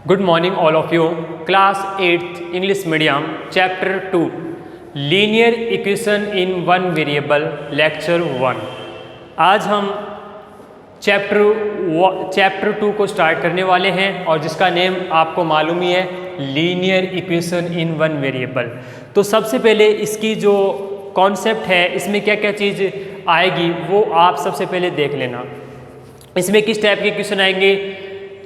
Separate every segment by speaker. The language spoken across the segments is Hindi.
Speaker 1: Good morning all of you. Class 8th English Medium Chapter 2 Linear Equation in One Variable Lecture 1। आज हम चैप्टर 2 को स्टार्ट करने वाले हैं और जिसका नेम आपको मालूम ही है, linear equation in one variable. तो सबसे पहले इसकी जो कॉन्सेप्ट है, इसमें क्या क्या चीज़ आएगी वो आप सबसे पहले देख लेना। इसमें किस टाइप के इक्वेशन आएंगे?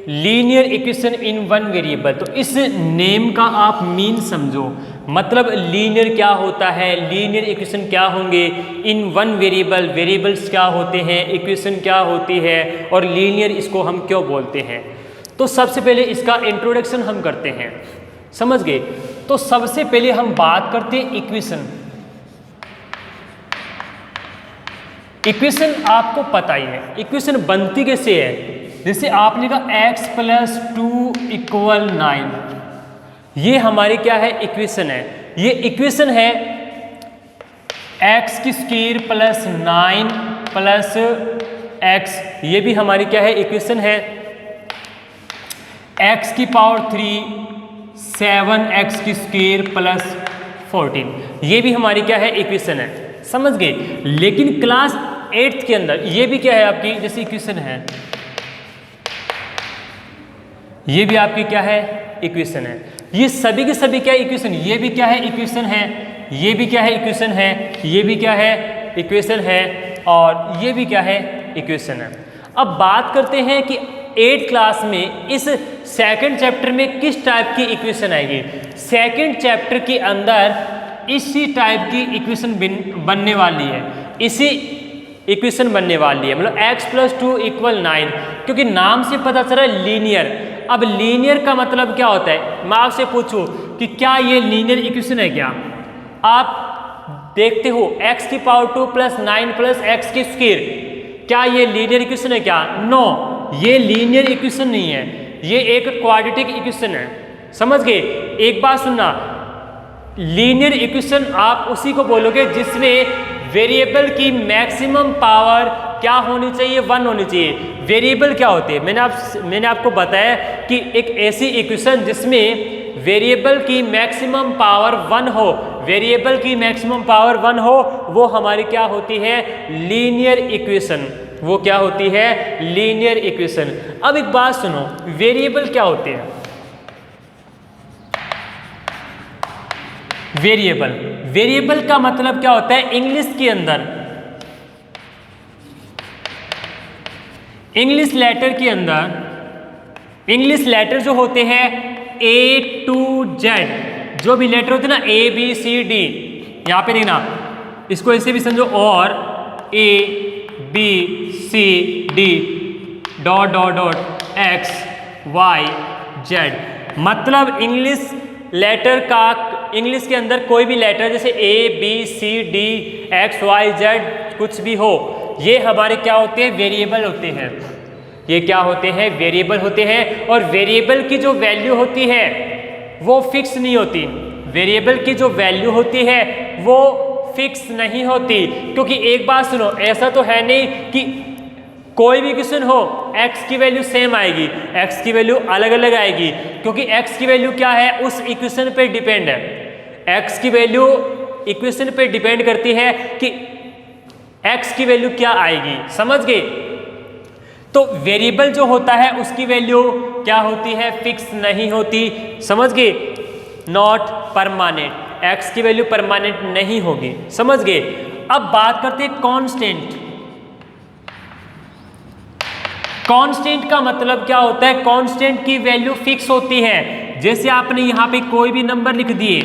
Speaker 1: Linear equation in one variable. तो इस नेम का आप मीन समझो, मतलब लीनियर क्या होता है, लीनियर इक्वेशन क्या होंगे, इन वन वेरिएबल, वेरिएबल्स क्या होते हैं, इक्वेशन क्या होती है और लीनियर इसको हम क्यों बोलते हैं। तो सबसे पहले इसका इंट्रोडक्शन हम करते हैं, समझ गए। तो सबसे पहले हम बात करते हैं इक्वेशन। इक्वेशन आपको पता ही है, इक्वेशन बनती कैसे है। जैसे आपने कहा x + 2 = 9, ये हमारी क्या है, इक्वेशन है। ये इक्वेशन है x² + 9 + x, ये भी हमारी क्या है, इक्वेशन है। x³ 7x² + 14, ये भी हमारी क्या है, इक्वेशन है, समझ गए। लेकिन क्लास 8th के अंदर ये भी क्या है आपकी, जैसे इक्वेशन है, ये भी आपकी क्या है, इक्वेशन है। ये सभी के सभी क्या इक्वेशन, ये भी क्या है, इक्वेशन है, ये भी क्या है, इक्वेशन है, ये भी क्या है, इक्वेशन है, और ये भी क्या है, इक्वेशन है। अब बात करते हैं कि 8th क्लास में इस सेकंड चैप्टर में किस टाइप की इक्वेशन आएगी। सेकंड चैप्टर के अंदर इसी टाइप की इक्वेशन बनने वाली है, इसी इक्वेशन बनने वाली है, मतलब x + 2 = 9, क्योंकि नाम से पता चल रहा है लीनियर। अब लीनियर का मतलब क्या होता है, मैं आपसे पूछूं कि क्या ये लीनियर इक्वेशन है क्या? आप देखते हो x² + 9 + x², क्या ये लीनियर इक्वेशन है क्या? नो, ये लीनियर इक्वेशन नहीं है, ये एक क्वाड्रेटिक इक्वेशन है, समझ गए। एक बात सुनना, लीनियर इक्वेशन आप उसी को बोलोगे जिसमें वेरिएबल की मैक्सिमम पावर क्या होनी चाहिए, 1 होनी चाहिए। वेरिएबल क्या होते हैं, मैंने आपको बताया कि एक ऐसी इक्वेशन जिसमें वेरिएबल की मैक्सिमम पावर 1 हो, वेरिएबल की मैक्सिमम पावर 1 हो, वो हमारी क्या होती है, लीनियर इक्वेशन। वो क्या होती है, लीनियर इक्वेशन। अब एक बात सुनो, वेरिएबल क्या होते हैं? वेरिएबल का मतलब क्या होता है इंग्लिश के अंदर, इंग्लिश लेटर के अंदर, इंग्लिश लेटर जो होते हैं A to Z, जो भी लेटर होते हैं ना, A B C D, यहाँ पे देखना, इसको ऐसे भी समझो, और A B C D ... X Y Z, मतलब इंग्लिश लेटर का, इंग्लिश के अंदर कोई भी लेटर जैसे A B C D X Y Z कुछ भी हो, ये हमारे क्या होते हैं, वेरिएबल होते हैं। ये क्या होते हैं, वेरिएबल होते हैं। और वेरिएबल की जो वैल्यू होती है वो फिक्स नहीं होती, वेरिएबल की जो वैल्यू होती है वो फिक्स नहीं होती, क्योंकि एक बात सुनो, ऐसा तो है नहीं कि कोई भी इक्वेशन हो x की वैल्यू सेम आएगी, x की वैल्यू अलग अलग आएगी, क्योंकि x की वैल्यू क्या है, उस इक्वेशन पे डिपेंड है। x की वैल्यू इक्वेशन पे डिपेंड करती है कि x की वैल्यू क्या आएगी, समझ गए। तो वेरिएबल जो होता है उसकी वैल्यू क्या होती है, फिक्स नहीं होती, समझ गए, नॉट परमानेंट, x की वैल्यू परमानेंट नहीं होगी, समझ गए। अब बात करते हैं कांस्टेंट। कांस्टेंट का मतलब क्या होता है, कांस्टेंट की वैल्यू फिक्स होती है। जैसे आपने यहाँ पे कोई भी नंबर लिख दिए,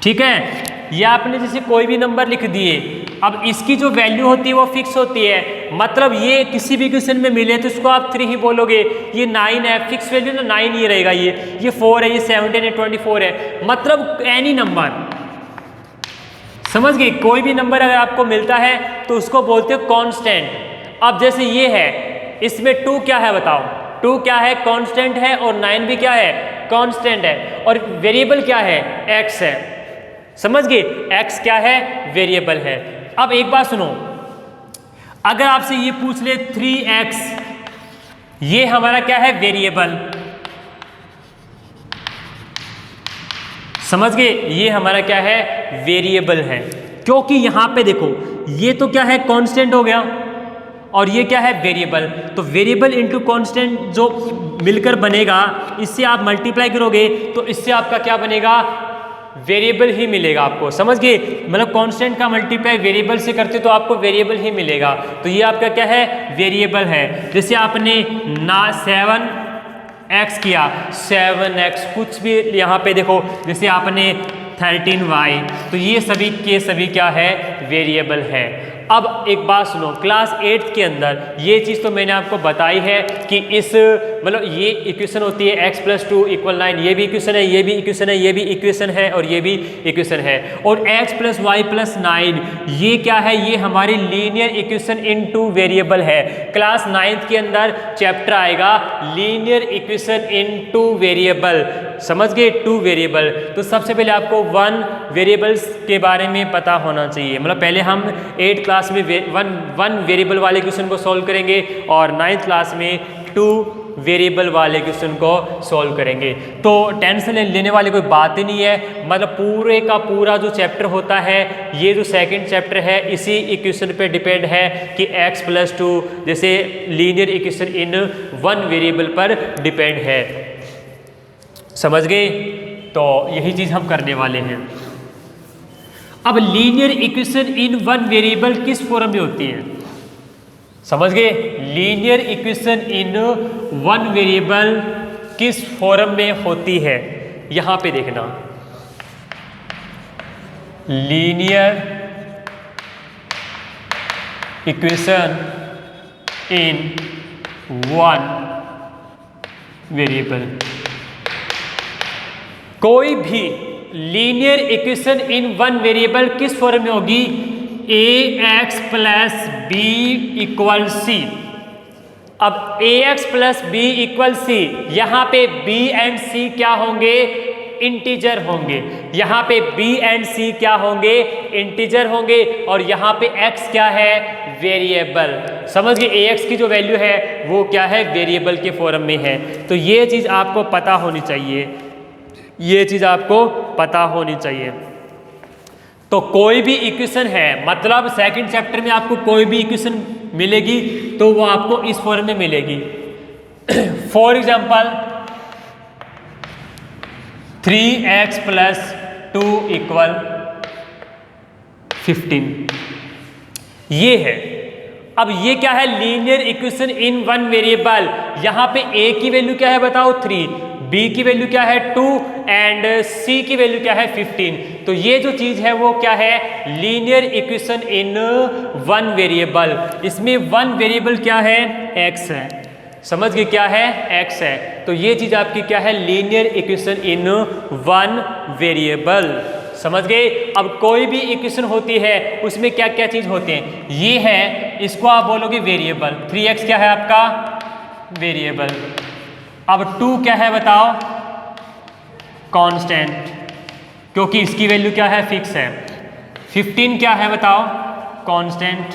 Speaker 1: ठीक है, ये आपने जैसे कोई भी नंबर लिख दिए, अब इसकी जो वैल्यू होती है वो फिक्स होती है, मतलब ये किसी भी क्वेश्चन में मिले तो इसको आप 3 ही बोलोगे। ये 9 है, फिक्स वैल्यू ना 9 ही रहेगा, ये 4 है, ये 17 है, 24 है, मतलब एनी नंबर, समझ गए। कोई भी नंबर अगर आपको मिलता है तो उसको बोलते हो कांस्टेंट। अब जैसे ये है, इसमें 2 क्या है बताओ, 2 क्या है, कांस्टेंट है, और 9 भी क्या है, कांस्टेंट है, और वेरिएबल क्या है, x है, समझ गए। x क्या है, वेरिएबल है। अब एक बात सुनो, अगर आपसे ये पूछ ले 3x ये हमारा क्या है, वेरिएबल। समझ गए, ये हमारा क्या है, वेरिएबल है। क्योंकि यहां पे देखो ये तो क्या है, कांस्टेंट हो गया और ये क्या है, वेरिएबल। तो वेरिएबल इंटू कांस्टेंट जो मिलकर बनेगा, इससे आप मल्टीप्लाई करोगे तो इससे आपका क्या बनेगा, वेरिएबल ही मिलेगा आपको। समझ गए, मतलब कांस्टेंट का मल्टीप्लाई वेरिएबल से करते तो आपको वेरिएबल ही मिलेगा। तो ये आपका क्या है, वेरिएबल है। जैसे आपने ना 7x किया, 7x कुछ भी यहाँ पे देखो, जैसे आपने 13y, तो ये सभी के सभी क्या है, वेरिएबल है। अब एक बात सुनो, क्लास 8 के अंदर ये चीज़ तो मैंने आपको बताई है कि इस मतलब ये इक्वेशन होती है x + 2 = 9, ये भी इक्वेशन है, ये भी इक्वेशन है, ये भी इक्वेशन है और ये भी इक्वेशन है। और x + y + 9 ये क्या है, ये हमारी लीनियर इक्वेशन इन 2 वेरिएबल है। क्लास 9th के अंदर चैप्टर आएगा लीनियर इक्वेशन इन 2 वेरिएबल। समझ गए, 2 वेरिएबल। तो सबसे पहले आपको 1 वेरिएबल्स के बारे में पता होना चाहिए। मतलब पहले हम 8 क्लास में वन वेरिएबल वाले क्वेश्चन को सॉल्व करेंगे और 9th क्लास में 2 वेरिएबल वाले क्वेश्चन को सॉल्व करेंगे। तो टेंशन लेने वाली कोई बात ही नहीं है। मतलब पूरे का पूरा जो चैप्टर होता है, ये जो सेकंड चैप्टर है, इसी इक्वेशन पे डिपेंड है कि x + 2 जैसे लीनियर इक्वेशन इन 1 वेरिएबल पर डिपेंड है। समझ गए, तो यही चीज़ हम करने वाले हैं। अब लीनियर इक्वेशन इन 1 वेरिएबल किस फॉर्म में होती है, समझ गए, लीनियर इक्वेशन इन 1 वेरिएबल किस फॉर्म में होती है, यहां पे देखना, लीनियर इक्वेशन इन 1 वेरिएबल। कोई भी लीनियर इक्वेशन इन 1 वेरिएबल किस फॉर्म में होगी, ax + b = c। अब ax + b = c, यहां पे b एंड c क्या होंगे, इंटीजर होंगे। यहां पे b एंड c क्या होंगे, इंटीजर होंगे। और यहां पे x क्या है, वेरिएबल। समझ गए, ax की जो वैल्यू है वो क्या है, वेरिएबल के फॉर्म में है। तो ये चीज आपको पता होनी चाहिए, ये चीज आपको पता होनी चाहिए। तो कोई भी इक्वेशन है, मतलब सेकंड चैप्टर में आपको कोई भी इक्वेशन मिलेगी तो वो आपको इस फॉर्म में मिलेगी। फॉर एग्जांपल 3x + 2 = 15, ये है। अब ये क्या है, लीनियर इक्वेशन इन 1 वेरिएबल। यहां पे a की वैल्यू क्या है बताओ, 3, b की वैल्यू क्या है, 2 एंड c की वैल्यू क्या है, 15। तो ये जो चीज है वो क्या है, लीनियर इक्वेशन इन 1 वेरिएबल। इसमें 1 वेरिएबल क्या है, x है। समझ गए, क्या है, x है। तो ये चीज आपकी क्या है, लीनियर इक्वेशन इन 1 वेरिएबल। समझ गए। अब कोई भी इक्वेशन होती है उसमें क्या क्या चीज होते हैं, ये है, इसको आप बोलोगे वेरिएबल। 3x क्या है आपका, वेरिएबल। अब 2 क्या है बताओ, कांस्टेंट, क्योंकि इसकी वैल्यू क्या है, फिक्स है। 15 क्या है बताओ, कांस्टेंट,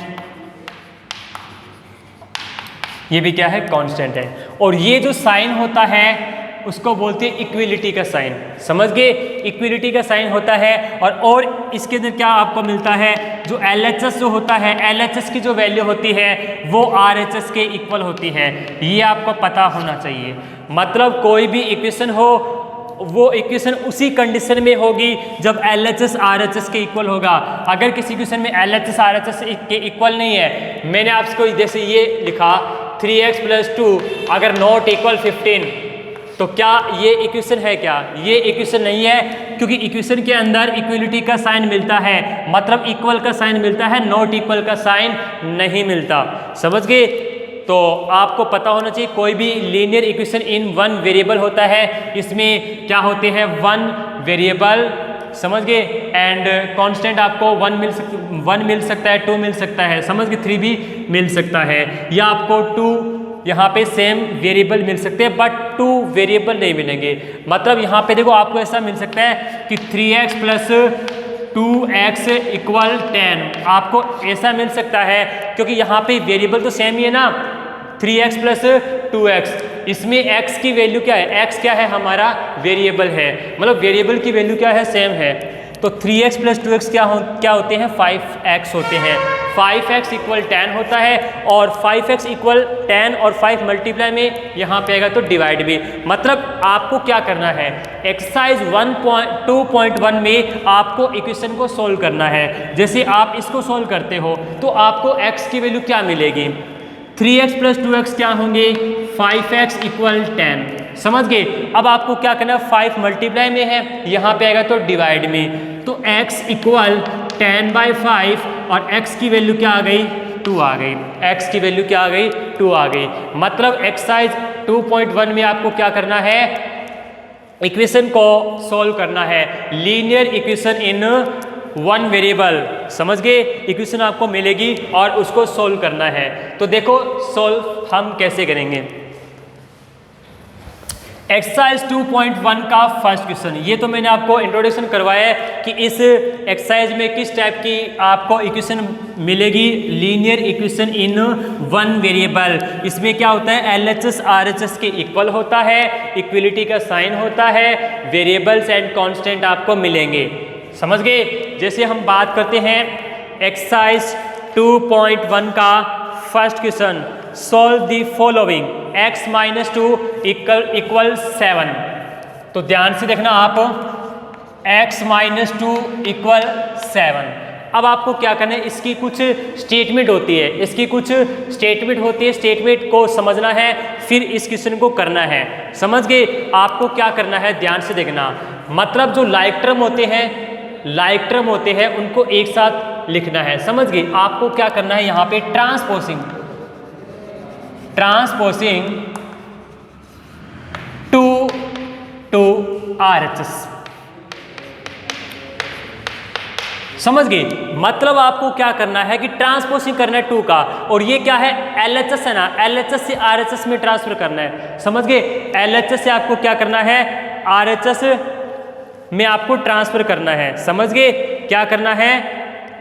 Speaker 1: ये भी क्या है, कांस्टेंट है। और ये जो साइन होता है उसको बोलते हैं इक्विलिटी का साइन। समझ गए, इक्विलिटी का साइन होता है। और इसके अंदर क्या आपको मिलता है, जो LHS जो होता है, LHS की जो वैल्यू होती है वो RHS के इक्वल होती है। ये आपको पता होना चाहिए। मतलब कोई भी इक्वेशन हो, वो इक्वेशन उसी कंडीशन में होगी जब LHS RHS के इक्वल होगा। अगर किसी इक्वेशन में LHS RHS के इक्वल नहीं है, मैंने आपको जैसे ये लिखा 3x + 2 अगर नॉट इक्वल 15, तो क्या ये इक्वेशन है, क्या ये इक्वेशन नहीं है, क्योंकि इक्वेशन के अंदर इक्वलिटी का साइन मिलता है, मतलब इक्वल का साइन मिलता है, नॉट इक्वल का साइन नहीं मिलता। समझ गए। तो आपको पता होना चाहिए कोई भी लीनियर इक्वेशन इन 1 वेरिएबल होता है, इसमें क्या होते हैं, 1 वेरिएबल, समझ गए, एंड कांस्टेंट आपको 1 मिल सकता है, 2 मिल सकता है, समझ गए, 3 भी मिल सकता है, या आपको 2 यहाँ पे सेम वेरिएबल मिल सकते हैं बट 2 वेरिएबल नहीं मिलेंगे। मतलब यहाँ पे देखो आपको ऐसा मिल सकता है कि 3x + 2x = 10, आपको ऐसा मिल सकता है, क्योंकि यहाँ पे वेरिएबल तो सेम ही है ना, 3x प्लस 2x, इसमें x की वैल्यू क्या है, x क्या है हमारा वेरिएबल है, मतलब वेरिएबल की वैल्यू क्या है सेम है। तो 3x प्लस 2x क्या होते हैं 5x होते हैं। 5x इक्वल 10 होता है और 5x इक्वल 10 और 5 मल्टीप्लाई में यहाँ पे आएगा तो डिवाइड भी। मतलब आपको क्या करना है, एक्सरसाइज 1.2.1 में आपको इक्वेशन को सोल्व करना है। जैसे आप इसको सोल्व करते हो तो आपको x की वैल्यू क्या मिलेगी, 3x प्लस 2x क्या होंगे 5x इक्वल 10, समझ गए। अब आपको क्या करना है, 5 मल्टीप्लाई में है, यहाँ पे आएगा तो डिवाइड में, तो x इक्वल 10/5 और x की वैल्यू क्या आ गई 2 आ गई, x की वैल्यू क्या आ गई 2 आ गई। मतलब एक्सरसाइज 2.1 में आपको क्या करना है, इक्वेशन को सोल्व करना है, linear equation in one variable, समझ गए। इक्वेशन आपको मिलेगी और उसको सोल्व करना है। तो देखो सोल्व हम कैसे करेंगे। एक्सरसाइज 2.1 का फर्स्ट क्वेश्चन, ये तो मैंने आपको इंट्रोडक्शन करवाया है कि इस एक्सरसाइज में किस टाइप की आपको इक्वेशन मिलेगी, linear equation in one variable. इसमें क्या होता है, LHS RHS के इक्वल होता है, इक्वलिटी का साइन होता है, वेरिएबल्स एंड कांस्टेंट आपको मिलेंगे, समझ गए। जैसे हम बात करते हैं एक्सरसाइज 2.1 का first question, solve the following, x minus 2 equal 7। तो ध्यान से देखना आप, x माइनस 2 इक्वल 7। अब आपको क्या करना है, इसकी कुछ स्टेटमेंट होती है, स्टेटमेंट को समझना है, फिर इस क्वेश्चन को करना है, समझ गए। आपको क्या करना है, ध्यान से देखना, मतलब जो लाइक टर्म होते हैं उनको एक साथ लिखना है, समझ गए। आपको क्या करना है, यहाँ पे ट्रांसपोजिंग 2 to RHS, समझ गए। मतलब आपको क्या करना है कि ट्रांसपोजिंग करना है 2 का, और ये क्या है LHS है ना, LHS से RHS में ट्रांसफर करना है, समझ गए। LHS से आपको क्या करना है, RHS में आपको ट्रांसफर करना है, समझ गए। क्या करना है,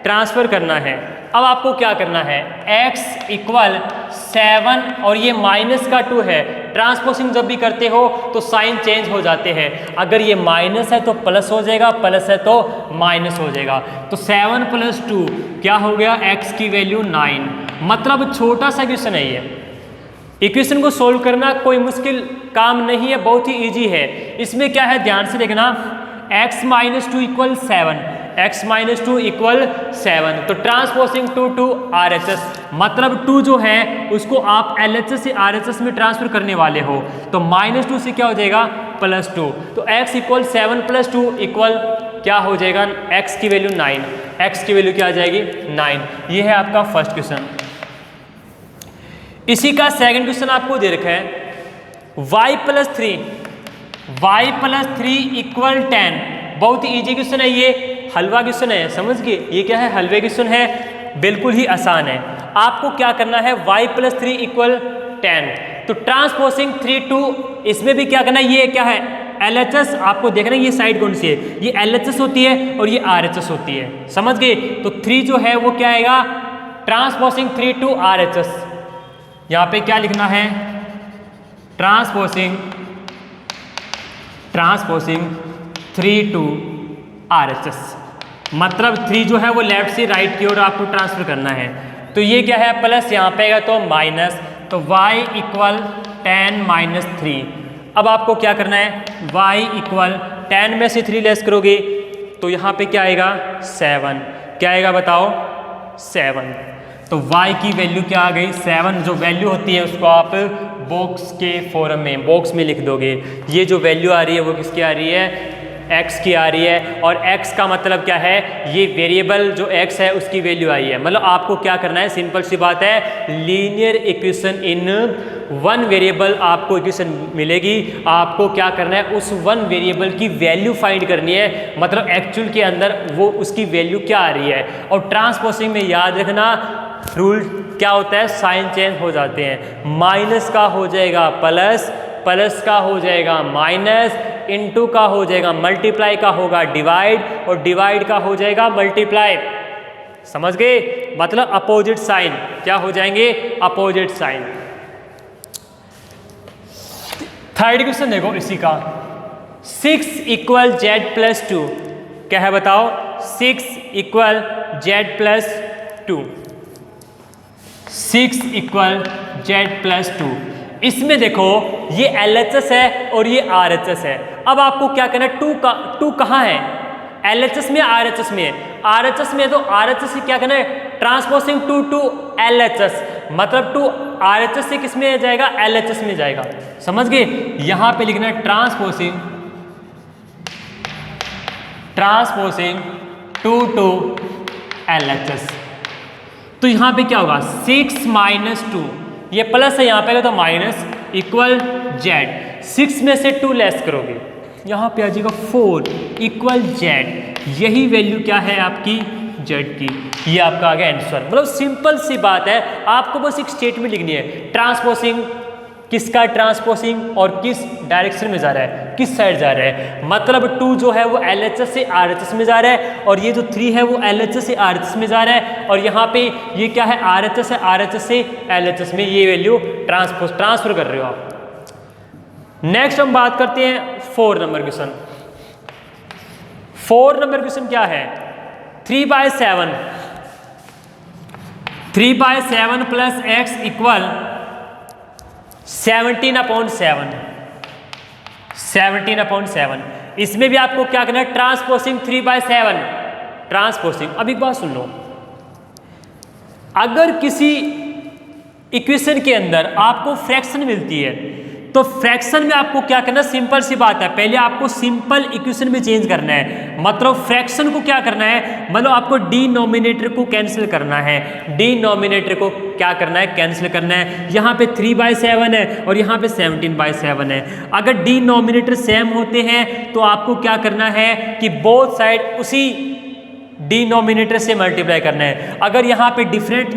Speaker 1: ट्रांसफर करना है। अब आपको क्या करना है, x इक्वल 7 और ये माइनस का 2 है, ट्रांसपोजिंग जब भी करते हो तो साइन चेंज हो जाते हैं, अगर ये माइनस है तो प्लस हो जाएगा, प्लस है तो माइनस हो जाएगा। तो 7 प्लस 2 क्या हो गया, x की वैल्यू 9। मतलब छोटा सा क्वेश्चन है ये, इक्वेशन को सोल्व करना कोई मुश्किल काम नहीं है, बहुत ही इजी है। इसमें क्या है, ध्यान से देखना, x minus 2 equal 7, x minus 2 equal 7, तो ट्रांसपोजिंग 2 to RHS, मतलब 2 जो है उसको आप LHS से RHS में ट्रांसफर करने वाले हो, तो माइनस 2 से क्या हो जाएगा प्लस 2, तो x इक्वल 7 प्लस 2 इक्वल क्या हो जाएगा, x की वैल्यू 9, x की वैल्यू क्या आ जाएगी 9। ये है आपका फर्स्ट क्वेश्चन। इसी का सेकंड क्वेश्चन आपको दे रखा है, y प्लस 3 इक्वल 10। बहुत ही ईजी क्वेश्चन है, ये हलवा क्वेश्चन है, समझ गए। ये क्या है, हलवे क्वेश्चन है, बिल्कुल ही आसान है। आपको क्या करना है, y प्लस 3 इक्वल 10, तो ट्रांसपोजिंग 3 to, इसमें भी क्या करना है, ये क्या है LHS, आपको देखना है ये साइड कौन सी है, ये LHS होती है और ये RHS होती है, समझ गए। तो 3 जो है वो क्या आएगा, ट्रांसपोजिंग 3 to RHS, यहाँ पे क्या लिखना है, ट्रांसपोजिंग 3 to RHS, मतलब 3 जो है वो लेफ्ट से राइट की ओर आपको ट्रांसफर करना है। तो ये क्या है प्लस, यहाँ पे आएगा तो माइनस, तो y इक्वल 10 माइनस 3। अब आपको क्या करना है, y इक्वल 10 में से 3 लेस करोगे तो यहाँ पे क्या आएगा 7, क्या आएगा बताओ 7। तो y की वैल्यू क्या आ गई 7, जो वैल्यू होती है उसको आप बॉक्स के फॉर्म में बॉक्स में लिख दोगे। ये जो वैल्यू आ रही है वो किसकी आ रही है, x की आ रही है, और x का मतलब क्या है, ये वेरिएबल जो x है उसकी वैल्यू आई है। मतलब आपको क्या करना है, सिंपल सी बात है, linear equation in one variable आपको इक्वेशन मिलेगी, आपको क्या करना है, उस वन वेरिएबल की वैल्यू फाइंड करनी है, मतलब एक्चुअल के अंदर वो उसकी वैल्यू क्या आ रही है। और ट्रांसपोजिंग में याद रखना रूल क्या होता है, साइन चेंज हो जाते हैं, माइनस का हो जाएगा प्लस, प्लस का हो जाएगा माइनस, इनटू का हो जाएगा मल्टीप्लाई, का होगा डिवाइड, और डिवाइड का हो जाएगा मल्टीप्लाई, समझ गए। मतलब अपोजिट साइन, क्या हो जाएंगे अपोजिट साइन। थर्ड क्वेश्चन देखो इसी का, 6 इक्वल जेड प्लस 2, क्या है बताओ, 6 equal Z plus 2, 6 equal Z plus 2। इसमें देखो ये LHS है और ये RHS है। अब आपको क्या करना है, टू कहाँ है, LHS में RHS में है, RHS में है तो RHS से क्या करना है, ट्रांसपोजिंग 2 टू LHS, मतलब 2 RHS से किस में जाएगा, LHS में जाएगा। समझ गए, यहां पे लिखना है ट्रांसपोजिंग 2 टू LHS। तो यहां पे क्या होगा, 6 माइनस 2, ये प्लस है, यहां पे तो माइनस, इक्वल जेड, 6 में से 2 लेस करोगे, यहां पे आ जाएगा 4 इक्वल जेड। यही वैल्यू क्या है आपकी, जेड की। ये आपका आ गया आंसर। मतलब सिंपल सी बात है, आपको बस एक स्टेटमेंट लिखनी है, ट्रांसपोजिंग किसका, ट्रांसपोजिंग और किस डायरेक्शन में जा रहा है, किस साइड जा रहा है। मतलब 2 जो है वो LHS से RHS में जा रहा है और ये जो 3 है वो LHS से RHS में जा रहा है, और यहाँ पे ये क्या है, RHS है, RHS से LHS में ये वैल्यू ट्रांसफर कर रहे हो आप। नेक्स्ट हम बात करते हैं 4 नंबर क्वेश्चन। 4 नंबर क्वेश्चन क्या है, 3/7 प्लस x इक्वल 17/7, 17/7। इसमें भी आपको क्या करना है, ट्रांसपोजिंग 3/7, ट्रांसपोजिंग। अब एक बात सुन लो, अगर किसी इक्वेशन के अंदर आपको फ्रैक्शन मिलती है तो फ्रैक्शन में आपको क्या करना है, सिंपल सी बात है, पहले आपको सिंपल इक्वेशन में चेंज करना है। मतलब फ्रैक्शन को क्या करना है, मतलब आपको डिनोमिनेटर को कैंसिल करना है, डिनोमिनेटर को क्या करना है, कैंसिल करना है। यहाँ पे 3/7 है और यहाँ पे 17/7 है। अगर डिनोमिनेटर सेम होते हैं तो आपको क्या करना है कि बोथ साइड उसी डिनोमिनेटर से मल्टीप्लाई करना है। अगर यहाँ पे डिफरेंट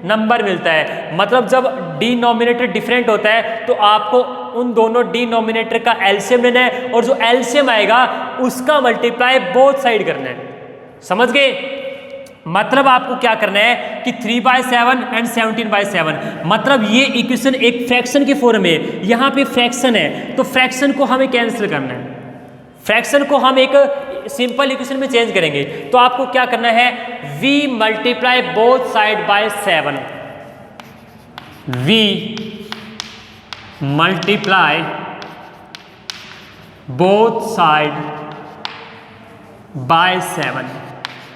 Speaker 1: नंबर मिलता है, मतलब जब डिनोमिनेटर डिफरेंट होता है तो आपको उन दोनों डिनोमिनेटर का एलसीएम लेना है और जो एलसीएम आएगा उसका मल्टीप्लाई बोथ साइड करना है। समझ गए, मतलब आपको क्या करना है कि 3/7 एंड 17/7, मतलब ये इक्वेशन एक फ्रैक्शन के फॉर्म में, यहाँ पे फ्रैक्शन है तो फ्रैक्शन को हमें कैंसिल करना है, फ्रैक्शन को हम एक सिंपल इक्वेशन में चेंज करेंगे। तो आपको क्या करना है, v multiply both side by 7, v multiply both side by 7।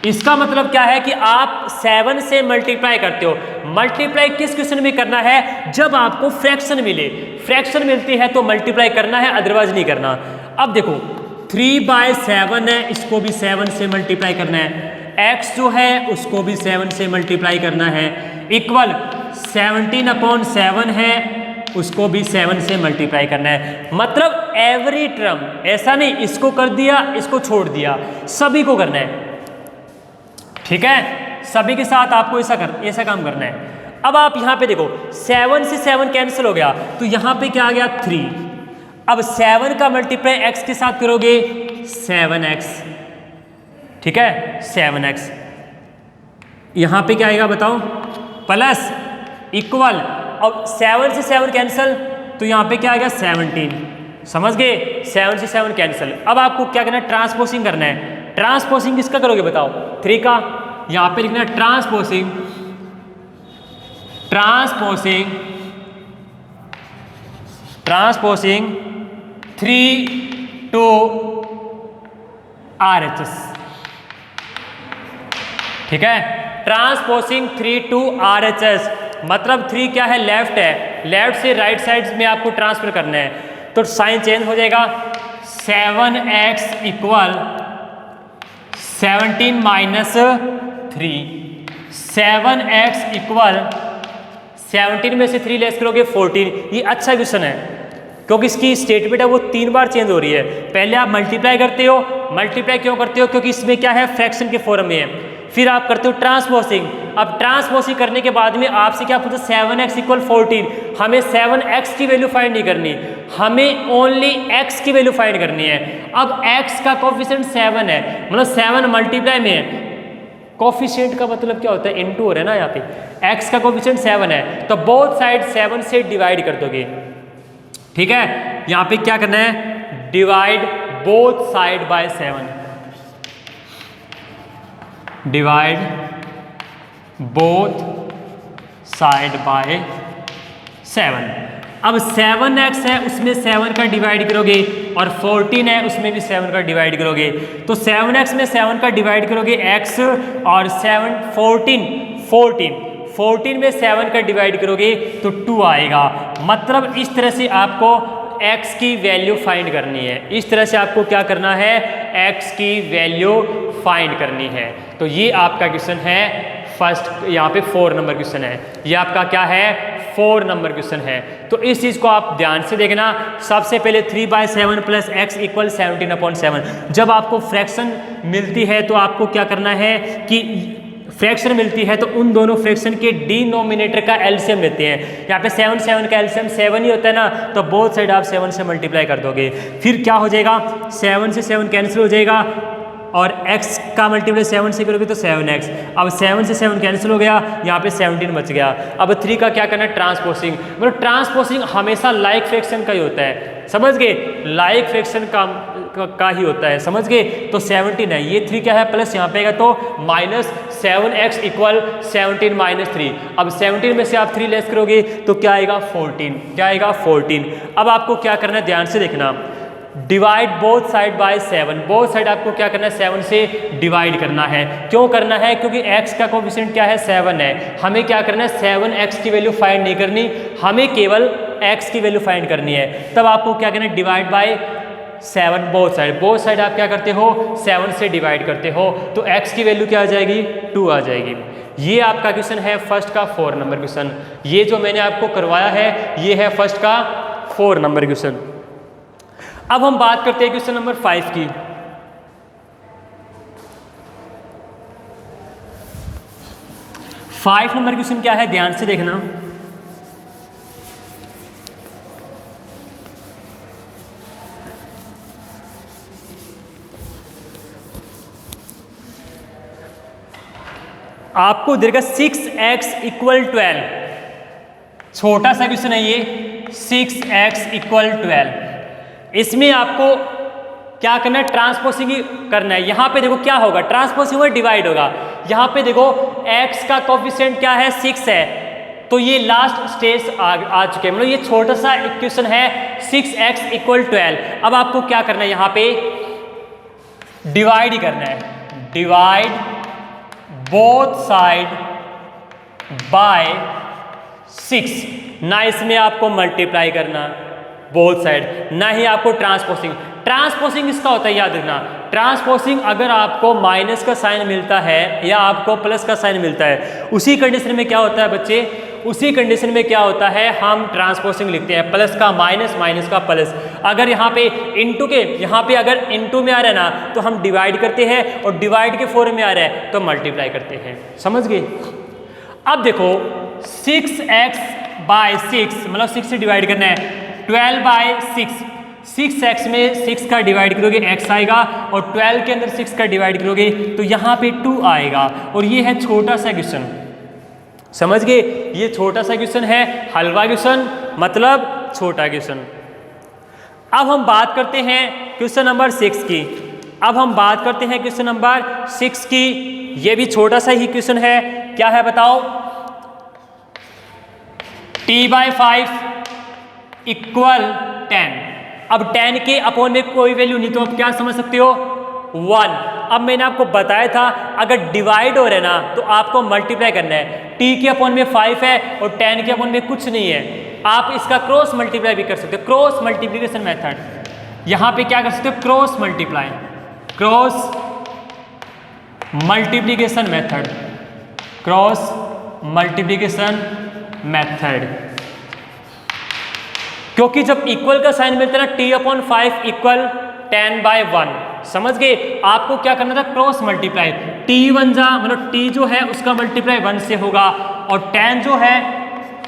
Speaker 1: इसका मतलब क्या है कि आप 7 से मल्टीप्लाई करते हो। मल्टीप्लाई किस क्वेश्चन में करना है, जब आपको फ्रैक्शन मिले, फ्रैक्शन मिलती है तो मल्टीप्लाई करना है, अदरवाइज नहीं करना। अब देखो 3/7 है, इसको भी 7 से मल्टीप्लाई करना है, x जो है उसको भी 7 से मल्टीप्लाई करना है, इक्वल 17/7 है, उसको भी 7 से मल्टीप्लाई करना है। मतलब एवरी टर्म, ऐसा नहीं इसको कर दिया इसको छोड़ दिया, सभी को करना है। ठीक है, सभी के साथ आपको ऐसा काम करना है। अब आप यहाँ पे देखो 7 से 7 कैंसिल हो गया तो यहाँ पे क्या आ गया 3। अब 7 का मल्टीप्लाई x के साथ करोगे 7x, ठीक है 7x। यहां पे क्या आएगा बताओ, प्लस इक्वल, अब 7 से 7 कैंसिल तो यहां पे क्या आएगा 17। समझ गए, 7 से 7 कैंसिल। अब आपको क्या करना है, ट्रांसपोजिंग करना है। ट्रांसपोजिंग किसका करोगे बताओ, 3 का। यहां पे लिखना है ट्रांसपोजिंग 3 to RHS, ठीक है, ट्रांसपोजिंग 3 to RHS। मतलब 3 क्या है, लेफ्ट है, लेफ्ट से राइट साइड में आपको ट्रांसफर करना है तो साइन चेंज हो जाएगा। 7x equal 17 minus 3, 7x equal 17 में से 3 लेस करोगे 14। ये अच्छा क्वेश्चन है क्योंकि इसकी स्टेटमेंट है वो 3 बार चेंज हो रही है। पहले आप मल्टीप्लाई करते हो, मल्टीप्लाई क्यों करते हो, क्योंकि इसमें क्या है, फ्रैक्शन के फॉर्म में है। फिर आप करते हो ट्रांसपोजिंग। अब ट्रांसपोजिंग करने के बाद में आपसे क्या पूछा, 7x इक्वल 14। हमें 7x की वैल्यू फाइंड नहीं करनी, हमें ओनली x की वैल्यू फाइंड करनी है। अब x का कोफिशिएंट 7 है, मतलब 7 मल्टीप्लाई में है। कोफिशिएंट का मतलब क्या होता है, इनटू हो रहा है ना, यहाँ पे x का कोफिशिएंट 7 है तो बोथ साइड 7 से डिवाइड कर दोगे। ठीक है, यहाँ पे क्या करना है, divide both side by 7, divide both side by 7। अब 7x है उसमें 7 का डिवाइड करोगे और 14 है उसमें भी 7 का डिवाइड करोगे, तो 7x में 7 का डिवाइड करोगे x और 14 में 7 का डिवाइड करोगे तो 2 आएगा। मतलब इस तरह से आपको x की वैल्यू फाइंड करनी है, इस तरह से आपको क्या करना है, x की वैल्यू फाइंड करनी है। तो ये आपका क्वेश्चन है फर्स्ट, यहाँ पे 4 नंबर क्वेश्चन है, ये आपका क्या है 4 नंबर क्वेश्चन है। तो इस चीज़ को आप ध्यान से देखना। सबसे पहले 3/7 प्लस x इक्वल 17/7। जब आपको फ्रैक्शन मिलती है तो आपको क्या करना है कि फ्रैक्शन मिलती है तो उन दोनों फ्रैक्शन के डिनोमिनेटर का एलसीएम लेते हैं। यहाँ पे 7 का एलसीएम 7 ही होता है ना, तो बोथ साइड आप 7 से मल्टीप्लाई कर दोगे, फिर क्या हो जाएगा 7 से 7 कैंसिल हो जाएगा और x का मल्टीप्लाई 7 से करोगे तो 7x। अब 7 से 7 कैंसिल हो गया, यहाँ पे 17 बच गया। अब 3 का क्या करना है, ट्रांसपोजिंग। मतलब ट्रांसपोजिंग हमेशा लाइक फ्रैक्शन का ही होता है, समझ गए, लाइक फ्रैक्शन का ही होता है, समझ गए। तो 17 है, ये 3 क्या है प्लस यहाँ पे तो -7x इक्वल 17 - 3। अब 17 में से आप 3 लेस करोगे तो क्या आएगा 14, क्या आएगा 14। अब आपको क्या करना है, ध्यान से देखना, divide both side by 7। Both side आपको क्या करना है, 7 से डिवाइड करना है। क्यों करना है, क्योंकि x का कोएफिशिएंट क्या है 7 है। हमें क्या करना है 7x की वैल्यू फाइंड नहीं करनी, हमें केवल x की वैल्यू फाइंड करनी है। तब आपको क्या करना है, divide by 7 both side. Both side आप क्या करते हो 7 से डिवाइड करते हो, तो x की वैल्यू क्या आ जाएगी 2 आ जाएगी। ये आपका क्वेश्चन है फर्स्ट का 4 नंबर क्वेश्चन। ये जो मैंने आपको करवाया है ये है फर्स्ट का 4 नंबर क्वेश्चन। अब हम बात करते हैं क्वेश्चन नंबर 5 की। फाइव नंबर क्वेश्चन क्या है, ध्यान से देखना। आपको देगा 6x इक्वल 12। छोटा सा क्वेश्चन है ये, 6x इक्वल 12। इसमें आपको क्या करना है, ट्रांसपोजिंग करना है। यहाँ पे देखो क्या होगा, ट्रांसपोजिंग में डिवाइड होगा। यहाँ पे देखो x का कोएफिशिएंट क्या है 6 है, तो ये लास्ट स्टेज आ चुके हैं, मतलब ये छोटा सा इक्वेशन है 6x इक्वल 12। अब आपको क्या करना है, यहाँ पे डिवाइड ही करना है, डिवाइड बोथ साइड बाय 6। ना इसमें आपको मल्टीप्लाई करना बोथ साइड, ना ही आपको ट्रांसपोजिंग। ट्रांसपोजिंग इसका होता है, याद रखना, ट्रांसपोजिंग अगर आपको माइनस का साइन मिलता है या आपको प्लस का साइन मिलता है, उसी कंडीशन में क्या होता है बच्चे, उसी कंडीशन में क्या होता है, हम ट्रांसपोजिंग लिखते हैं, प्लस का माइनस, माइनस का प्लस। अगर यहाँ पे इंटू के, यहाँ पे अगर इंटू में आ रहा है ना तो हम डिवाइड करते हैं, और डिवाइड के फॉर्म में आ रहा है तो मल्टीप्लाई करते हैं, समझ गए। अब देखो 6x बाय 6, मतलब 6 से डिवाइड करना है, 12/6। 6x में 6 का डिवाइड करोगे x आएगा, और 12 के अंदर 6 का डिवाइड करोगे तो यहाँ पे 2 आएगा। और ये है छोटा सा क्वेश्चन, समझ गए, ये छोटा सा क्वेश्चन है, हलवा क्वेश्चन मतलब छोटा क्वेश्चन। अब हम बात करते हैं क्वेश्चन नंबर 6 की। अब हम बात करते हैं क्वेश्चन नंबर 6 की। ये भी छोटा सा ही क्वेश्चन है, क्या है बताओ, t/5 इक्वल 10। अब 10 के अपॉन में कोई वैल्यू नहीं, तो आप क्या समझ सकते हो 1। अब मैंने आपको बताया था अगर डिवाइड हो रहा है ना तो आपको मल्टीप्लाई करना है। t के अपॉन में 5 है और 10 के अपॉन में कुछ नहीं है, आप इसका क्रॉस मल्टीप्लाई भी कर सकते हो, क्रॉस मल्टीप्लिकेशन मेथड। यहाँ पे क्या कर सकते हो, cross multiply, cross multiplication method, cross multiplication method. क्योंकि जब इक्वल का साइन मिलता है ना, t/5 इक्वल 10/1, समझ गए। आपको क्या करना था, क्रॉस मल्टीप्लाई, t1 जा मतलब t जो है उसका मल्टीप्लाई 1 से होगा, और 10 जो है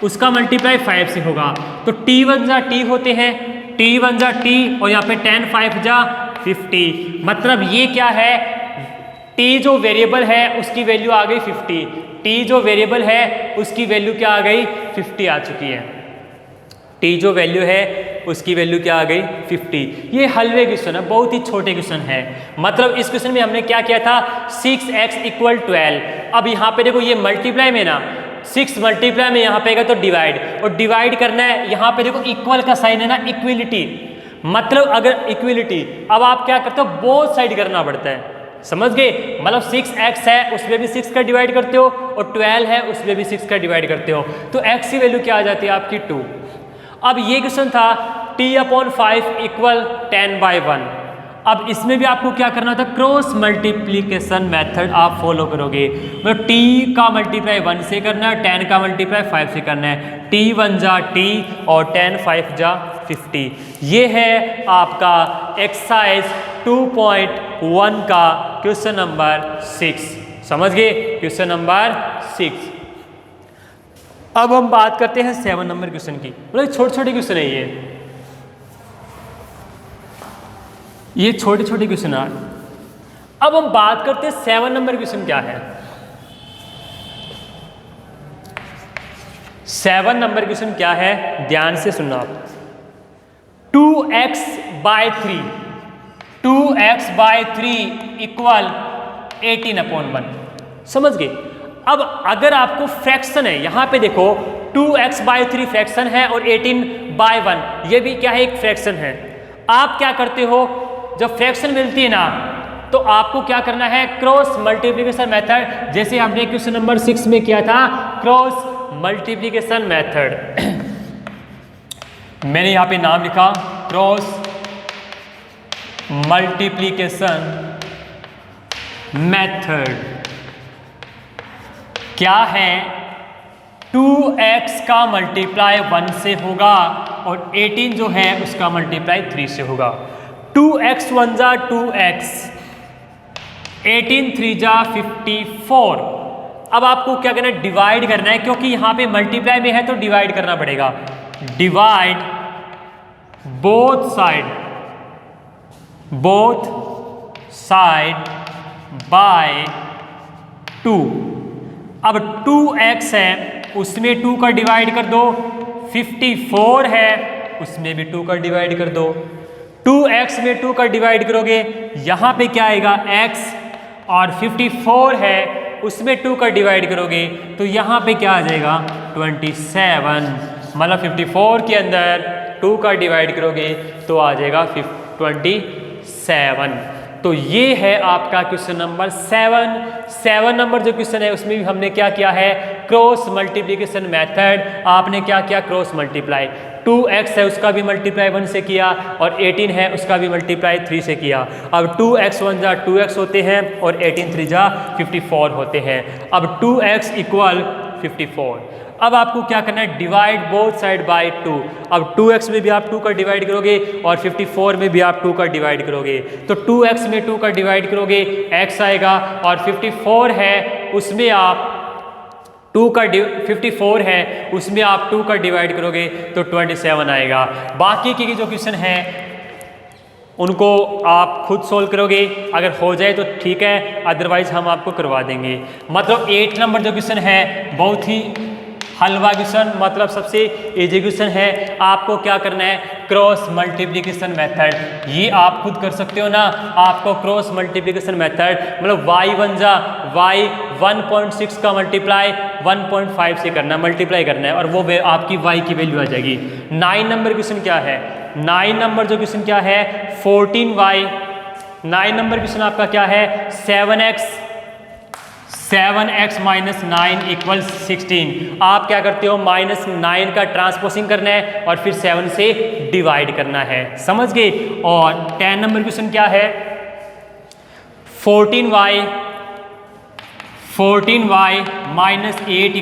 Speaker 1: उसका मल्टीप्लाई 5 से होगा। तो t1 जा t होते हैं, t1 जा t, और यहाँ पे 10 5 जा 50। मतलब ये क्या है, t जो वेरिएबल है उसकी वैल्यू आ गई 50, t जो वेरिएबल है उसकी वैल्यू क्या आ गई 50 आ चुकी है, t जो वैल्यू है उसकी वैल्यू क्या आ गई 50। ये हलवे क्वेश्चन है, बहुत ही छोटे क्वेश्चन है। मतलब इस क्वेश्चन में हमने क्या किया था 6x = 12। अब यहाँ पे देखो ये मल्टीप्लाई में ना 6 मल्टीप्लाई में यहाँ पे आएगा तो डिवाइड, और डिवाइड करना है। यहाँ पे देखो इक्वल का साइन है ना, इक्विलिटी, मतलब अगर इक्विलिटी, अब आप क्या करते हो बोथ साइड करना पड़ता है, समझ गए। मतलब 6x है उसमें भी 6 का डिवाइड करते हो, और 12 है उसमें भी 6 का डिवाइड करते हो, तो x की वैल्यू क्या आ जाती है आपकी 2। अब ये क्वेश्चन था t/5 = 10/1। अब इसमें भी आपको क्या करना था, क्रॉस मल्टीप्लीकेशन मेथड आप फॉलो करोगे। मतलब t का मल्टीप्लाई 1 से करना है, 10 का मल्टीप्लाई 5 से करना है, t 1 जा t और 10 5 जा 50। ये है आपका एक्सरसाइज 2.1 का क्वेश्चन नंबर 6। समझ गए, क्वेश्चन नंबर 6। अब हम बात करते हैं 7 नंबर क्वेश्चन की। मतलब छोटे छोटे क्वेश्चन है ये छोटे छोटे क्वेश्चन है। अब हम बात करते हैं 7 नंबर क्वेश्चन क्या है। 7 नंबर क्वेश्चन क्या है, ध्यान से सुनना आप। 2x/3 = 18/1। समझ गए। अब अगर आपको फ्रैक्शन है, यहां पे देखो 2x/3 फ्रैक्शन है और 18/1 ये भी क्या है, एक फ्रैक्शन है। आप क्या करते हो, जब फ्रैक्शन मिलती है ना तो आपको क्या करना है, क्रॉस मल्टीप्लिकेशन मेथड, जैसे हमने क्वेश्चन नंबर 6 में किया था क्रॉस मल्टीप्लिकेशन मेथड। मैंने यहां पे नाम लिखा क्रॉस मल्टीप्लिकेशन मेथड। क्या है, 2x का मल्टीप्लाई 1 से होगा और 18 जो है उसका मल्टीप्लाई 3 से होगा। 2x 1 जा 2x, 18 3 जा 54। अब आपको क्या करना है, डिवाइड करना है, क्योंकि यहां पे मल्टीप्लाई में है तो डिवाइड करना पड़ेगा। Divide both side by 2। अब 2x है उसमें 2 का डिवाइड कर दो, 54 है उसमें भी 2 का डिवाइड कर दो। 2x में 2 का डिवाइड करोगे, यहां पे क्या आएगा x, और 54 है उसमें 2 का डिवाइड करोगे तो यहां पे क्या आ जाएगा 27। मतलब 54 के अंदर 2 का डिवाइड करोगे तो आ जाएगा 27। तो ये है आपका क्वेश्चन नंबर 7 नंबर जो क्वेश्चन है उसमें भी हमने क्या किया है, क्रॉस मल्टीप्लिकेशन मेथड। आपने क्या किया, क्रॉस मल्टीप्लाई। 2x है उसका भी मल्टीप्लाई 1 से किया और 18 है उसका भी मल्टीप्लाई 3 से किया। अब 2x 1 जा 2x होते हैं और 18 3 जा 54 होते हैं। अब 2x = 54। अब आपको क्या करना है, डिवाइड बोथ साइड बाय 2। अब 2x में भी आप 2 का डिवाइड करोगे और 54 में भी आप 2 का डिवाइड करोगे, तो 2x में 2 का डिवाइड करोगे x आएगा, और 54 है उसमें आप 54 है उसमें आप 2 का डिवाइड करोगे तो 27 आएगा। बाकी के जो क्वेश्चन हैं उनको आप खुद सोल्व करोगे, अगर हो जाए तो ठीक है, अदरवाइज हम आपको करवा देंगे। मतलब 8 नंबर जो क्वेश्चन है बहुत ही हलवा क्वेश्चन, मतलब सबसे इजी क्वेश्चन है। आपको क्या करना है, क्रॉस मल्टीप्लिकेशन मेथड। ये आप खुद कर सकते हो ना, आपको क्रॉस मल्टीप्लिकेशन मेथड मतलब y 1 जा y 1.6 का मल्टीप्लाई 1.5 से करना है, मल्टीप्लाई करना है, और वो आपकी y की वैल्यू आ जाएगी। 9 नंबर क्वेश्चन क्या है, 9 नंबर जो क्वेश्चन क्या है 14y। 9 नंबर क्वेश्चन आपका क्या है 7x - 9 = 16। आप क्या करते हो, -9 का ट्रांसपोजिंग करना है और फिर 7 से डिवाइड करना है, समझ गए। और 10 नंबर क्वेश्चन क्या है 14y - 8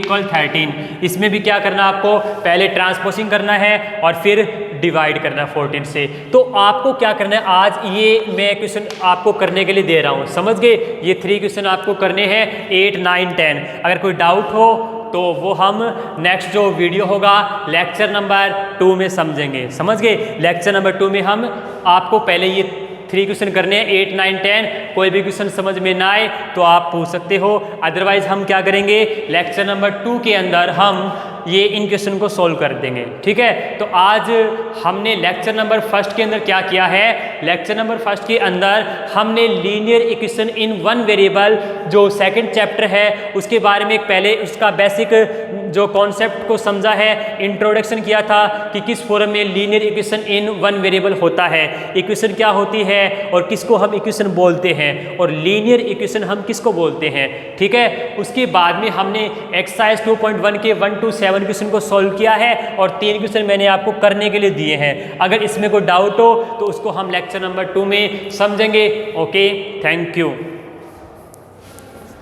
Speaker 1: = 13। इसमें भी क्या करना है, आपको पहले ट्रांसपोजिंग करना है और फिर डिवाइड करना है 14 से। तो आपको क्या करना है, आज ये मैं क्वेश्चन आपको करने के लिए दे रहा हूँ, समझ गए। ये 3 क्वेश्चन आपको करने हैं 8 9 10। अगर कोई डाउट हो तो वो हम नेक्स्ट जो वीडियो होगा लेक्चर नंबर 2 में समझेंगे, समझ गए। लेक्चर नंबर 2 में हम आपको पहले ये 3 क्वेश्चन करने हैं 8 9 10। कोई भी क्वेश्चन समझ में ना आए तो आप पूछ सकते हो, अदरवाइज हम क्या करेंगे लेक्चर नंबर 2 के अंदर हम ये इन क्वेश्चन को सॉल्व कर देंगे। ठीक है, तो आज हमने लेक्चर नंबर फर्स्ट के अंदर क्या किया है, लेक्चर नंबर फर्स्ट के अंदर हमने linear equation in one variable जो सेकंड चैप्टर है उसके बारे में पहले उसका बेसिक जो कॉन्सेप्ट को समझा है, इंट्रोडक्शन किया था कि किस फॉर्म में linear equation in one variable होता है, इक्वेशन क्या होती है और किसको हम इक्वेशन बोलते हैं और लीनियर इक्वेशन हम किसको बोलते हैं। ठीक है, उसके बाद में हमने एक्सरसाइज 2.1 के 1 to 7 क्वेश्चन को सॉल्व किया है और 3 क्वेश्चन मैंने आपको करने के लिए दिए हैं। अगर इसमें कोई डाउट हो तो उसको हम लेक्चर नंबर 2 में समझेंगे। Okay, thank you.